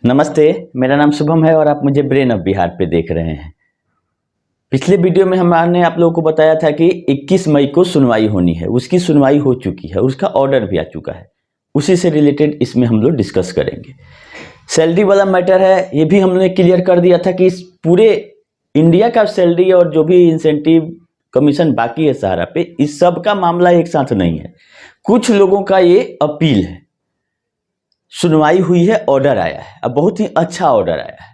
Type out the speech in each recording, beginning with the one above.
नमस्ते, मेरा नाम शुभम है और आप मुझे ब्रेन ऑफ बिहार पे देख रहे हैं। पिछले वीडियो में हमने आप लोगों को बताया था कि 21 मई को सुनवाई होनी है। उसकी सुनवाई हो चुकी है, उसका ऑर्डर भी आ चुका है। उसी से रिलेटेड इसमें हम लोग डिस्कस करेंगे। सैलरी वाला मैटर है, ये भी हमने क्लियर कर दिया था कि इस पूरे इंडिया का सैलरी और जो भी इंसेंटिव कमीशन बाकी है सहारा पे, इस सब का मामला एक साथ नहीं है। कुछ लोगों का ये अपील है, सुनवाई हुई है, ऑर्डर आया है। अब बहुत ही अच्छा ऑर्डर आया है।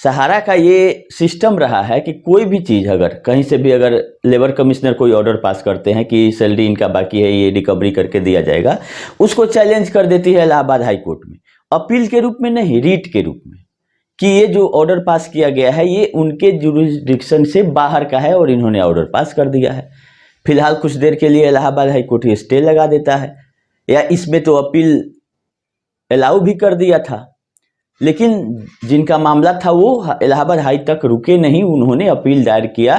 सहारा का ये सिस्टम रहा है कि कोई भी चीज़ अगर कहीं से भी अगर लेबर कमिश्नर कोई ऑर्डर पास करते हैं कि सैलरी इनका बाकी है, ये रिकवरी करके दिया जाएगा, उसको चैलेंज कर देती है इलाहाबाद हाई कोर्ट में, अपील के रूप में नहीं, रीट के रूप में, कि ये जो ऑर्डर पास किया गया है ये उनके जुरिस्डिक्शन से बाहर का है और इन्होंने ऑर्डर पास कर दिया है। फिलहाल कुछ देर के लिए इलाहाबाद हाई कोर्ट ये स्टे लगा देता है, या इसमें तो अपील अलाउ भी कर दिया था, लेकिन जिनका मामला था वो इलाहाबाद हाई तक रुके नहीं। उन्होंने अपील दायर किया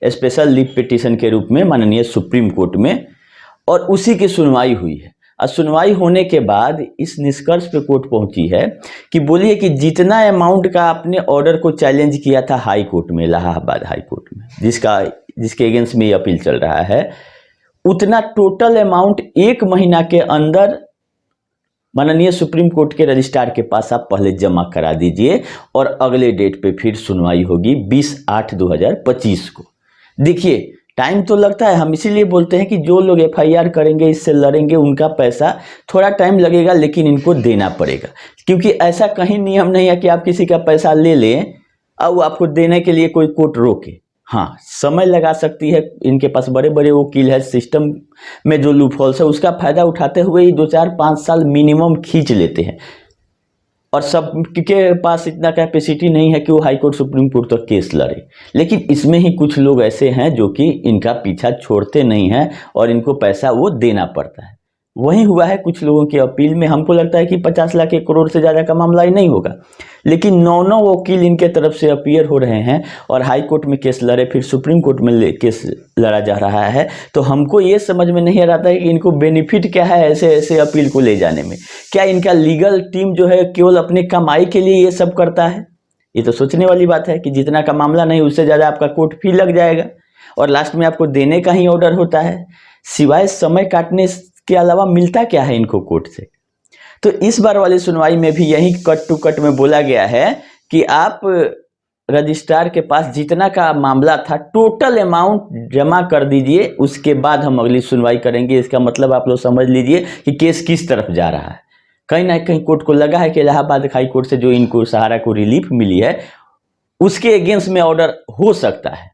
स्पेशल लीव पिटीशन के रूप में माननीय सुप्रीम कोर्ट में, और उसी की सुनवाई हुई है। और सुनवाई होने के बाद इस निष्कर्ष पे कोर्ट पहुंची है कि बोलिए कि जितना अमाउंट का आपने ऑर्डर को चैलेंज किया था हाई कोर्ट में, इलाहाबाद हाई कोर्ट में, जिसके अगेंस्ट में ये अपील चल रहा है, उतना टोटल अमाउंट 1 महीना के अंदर माननीय सुप्रीम कोर्ट के रजिस्ट्रार के पास आप पहले जमा करा दीजिए, और अगले डेट पे फिर सुनवाई होगी 20/8/2025 को। देखिए, टाइम तो लगता है, हम इसीलिए बोलते हैं कि जो लोग FIR करेंगे, इससे लड़ेंगे, उनका पैसा थोड़ा टाइम लगेगा लेकिन इनको देना पड़ेगा। क्योंकि ऐसा कहीं नियम नहीं है कि आप किसी का पैसा ले लें और आपको देने के लिए कोई कोर्ट रोके। हाँ, समय लगा सकती है, इनके पास बड़े बड़े वकील है, सिस्टम में जो लूपहोल्स है उसका फायदा उठाते हुए ही 2-4-5 साल मिनिमम खींच लेते हैं, और सबके पास इतना कैपेसिटी नहीं है कि वो हाई कोर्ट सुप्रीम कोर्ट तक केस लड़े। लेकिन इसमें ही कुछ लोग ऐसे हैं जो कि इनका पीछा छोड़ते नहीं हैं और इनको पैसा वो देना पड़ता है। वही हुआ है कुछ लोगों की अपील में। हमको लगता है कि 50 लाख 1 करोड़ से ज़्यादा का मामला ही नहीं होगा, लेकिन 9 वकील इनके तरफ से अपीयर हो रहे हैं और हाई कोर्ट में केस लड़े, फिर सुप्रीम कोर्ट में केस लड़ा जा रहा है। तो हमको ये समझ में नहीं आ रहा है कि इनको बेनिफिट क्या है ऐसे ऐसे अपील को ले जाने में। क्या इनका लीगल टीम जो है केवल अपने कमाई के लिए ये सब करता है? ये तो सोचने वाली बात है कि जितना का मामला नहीं, उससे ज़्यादा आपका कोर्ट फी लग जाएगा और लास्ट में आपको देने का ही ऑर्डर होता है। सिवाय समय काटने के अलावा मिलता क्या है इनको कोर्ट से? तो इस बार वाली सुनवाई में भी यही कट टू कट में बोला गया है कि आप रजिस्ट्रार के पास जितना का मामला था टोटल अमाउंट जमा कर दीजिए, उसके बाद हम अगली सुनवाई करेंगे। इसका मतलब आप लोग समझ लीजिए कि केस किस तरफ जा रहा है। कहीं ना कहीं कोर्ट को लगा है कि इलाहाबाद हाई कोर्ट से जो इनको सहारा को रिलीफ मिली है उसके अगेंस्ट में ऑर्डर हो सकता है,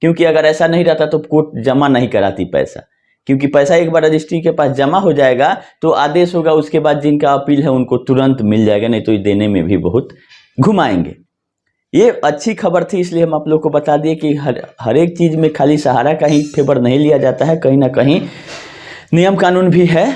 क्योंकि अगर ऐसा नहीं रहता तो कोर्ट जमा नहीं कराती पैसा। क्योंकि पैसा एक बार रजिस्ट्री के पास जमा हो जाएगा तो आदेश होगा, उसके बाद जिनका अपील है उनको तुरंत मिल जाएगा, नहीं तो ये देने में भी बहुत घुमाएंगे। ये अच्छी खबर थी, इसलिए हम आप लोग को बता दिए कि हर एक चीज़ में खाली सहारा का ही फेवर नहीं लिया जाता है, कहीं ना कहीं नियम कानून भी है।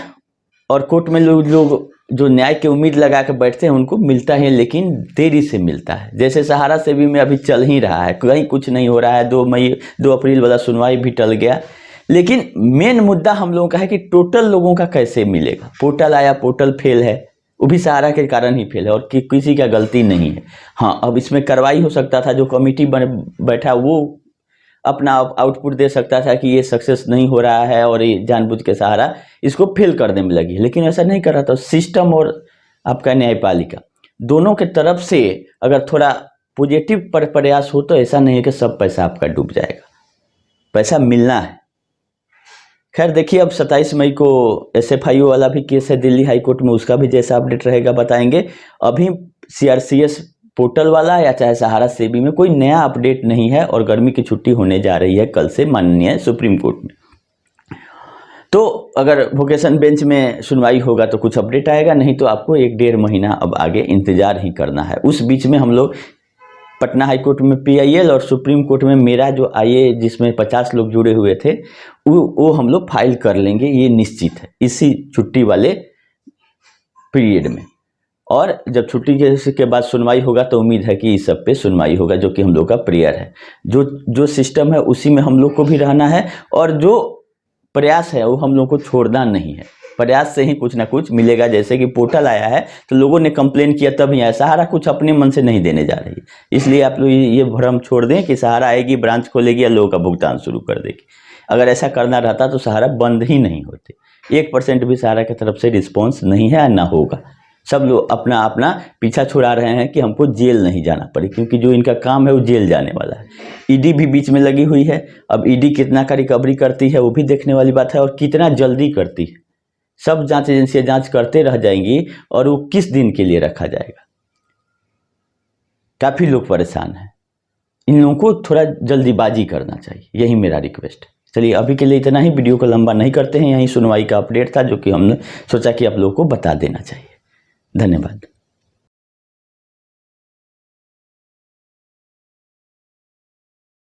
और कोर्ट में लोग जो न्याय की उम्मीद लगा कर बैठते हैं उनको मिलता है, लेकिन देरी से मिलता है। जैसे सहारा से भी में अभी चल ही रहा है, कहीं कुछ नहीं हो रहा है। 2 अप्रैल वाला सुनवाई भी टल गया, लेकिन मेन मुद्दा हम लोगों का है कि टोटल लोगों का कैसे मिलेगा। पोर्टल आया, पोर्टल फेल है, वो भी सहारा के कारण ही फेल है और किसी का गलती नहीं है। हाँ, अब इसमें कार्रवाई हो सकता था, जो कमेटी बैठा वो अपना आउटपुट दे सकता था कि ये सक्सेस नहीं हो रहा है और ये जानबूझ के सहारा इसको फेल करने में लगी, लेकिन ऐसा नहीं कर रहा था। सिस्टम और आपका न्यायपालिका दोनों के तरफ से अगर थोड़ा पॉजिटिव प्रयास हो तो ऐसा नहीं है कि सब पैसा आपका डूब जाएगा, पैसा मिलना है। खैर देखिए, अब 27 मई को SFIO वाला भी केस है दिल्ली हाई कोर्ट में, उसका भी जैसा अपडेट रहेगा बताएंगे। अभी CRCS पोर्टल वाला या चाहे सहारा सेबी में कोई नया अपडेट नहीं है, और गर्मी की छुट्टी होने जा रही है कल से माननीय सुप्रीम कोर्ट में। तो अगर वोकेशन बेंच में सुनवाई होगा तो कुछ अपडेट आएगा, नहीं तो आपको 1-1.5 महीना अब आगे इंतजार ही करना है। उस बीच में हम लोग पटना हाई कोर्ट में PIL और सुप्रीम कोर्ट में मेरा जो IA जिसमें 50 लोग जुड़े हुए थे वो हम लोग फाइल कर लेंगे, ये निश्चित है इसी छुट्टी वाले पीरियड में। और जब छुट्टी के बाद सुनवाई होगा तो उम्मीद है कि इस सब पे सुनवाई होगा, जो कि हम लोग का प्रेयर है। जो सिस्टम है उसी में हम लोग को भी रहना है, और जो प्रयास है वो हम लोग को छोड़ना नहीं है। प्रयास से ही कुछ ना कुछ मिलेगा। जैसे कि पोर्टल आया है तो लोगों ने कंप्लेन किया तभी आया, सहारा कुछ अपने मन से नहीं देने जा रही है। इसलिए आप लोग ये भ्रम छोड़ दें कि सहारा आएगी, ब्रांच खोलेगी या लोगों का भुगतान शुरू कर देगी। अगर ऐसा करना रहता तो सहारा बंद ही नहीं होते। 1% भी सहारा की तरफ से रिस्पॉन्स नहीं है, ना होगा। सब लोग अपना अपना पीछा छुड़ा रहे हैं कि हमको जेल नहीं जाना पड़े, क्योंकि जो इनका काम है वो जेल जाने वाला है। ईडी भी बीच में लगी हुई है। अब ईडी कितना का रिकवरी करती है वो भी देखने वाली बात है, और कितना जल्दी करती है। सब जांच एजेंसियां जांच करते रह जाएंगी और वो किस दिन के लिए रखा जाएगा। काफ़ी लोग परेशान हैं। इन लोगों को थोड़ा जल्दीबाजी करना चाहिए, यही मेरा रिक्वेस्ट है। चलिए अभी के लिए इतना ही, वीडियो को लंबा नहीं करते हैं। यही सुनवाई का अपडेट था जो कि हमने सोचा कि आप लोगों को बता देना चाहिए। धन्यवाद।